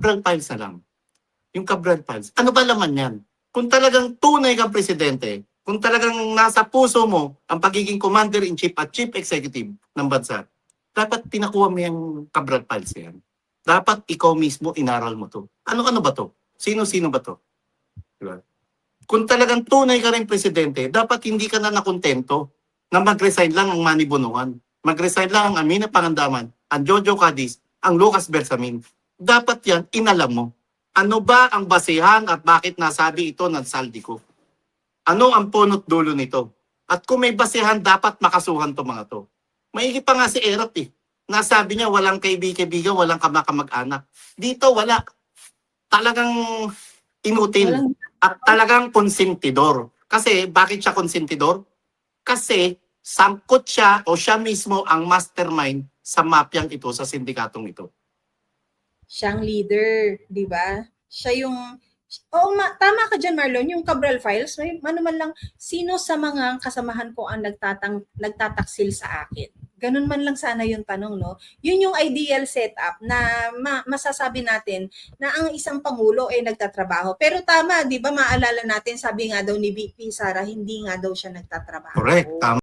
Cabral Files na lang. Yung Cabral Files. Ano ba laman yan? Kung talagang tunay kang presidente, kung talagang nasa puso mo ang pagiging commander-in-chief at chief executive ng bansa, dapat pinakuha mo yung Cabral Files yan. Dapat ikaw mismo inaral mo to. Ano-ano ba to? Sino-sino ba to? Diba? Kung talagang tunay ka rin presidente, dapat hindi ka na nakontento na mag-resign lang ang Manny Bonoan. Mag-resign lang ang Amina Pangandaman, ang Jojo Cadiz, ang Lucas Bersamin. Dapat yan, inalam mo. Ano ba ang basehan at bakit nasabi ito ng Saldico? Ano ang punot dulo nito? At kung may basehan, dapat makasuhan to mga to. Maigi pa nga si Erap eh. Nasabi niya walang kaibigan, walang kamag-anak. Dito wala. Talagang inutil. Walang... At talagang konsentidor. Kasi bakit siya konsentidor? Kasi sangkot siya o siya mismo ang mastermind sa mafyang ito, sa sindikatong ito. Siyang leader, di ba? Siya yung... Oo, tama ka dyan, Marlon. Yung Cabral Files, may ano man lang, sino sa mga kasamahan ko ang nagtataksil sa akin? Ganun man lang sana yung tanong, no? Yun yung ideal setup na masasabi natin na ang isang pangulo ay nagtatrabaho. Pero tama, di ba, maalala natin, sabi nga daw ni VP Sara, hindi nga daw siya nagtatrabaho. Correct, tama.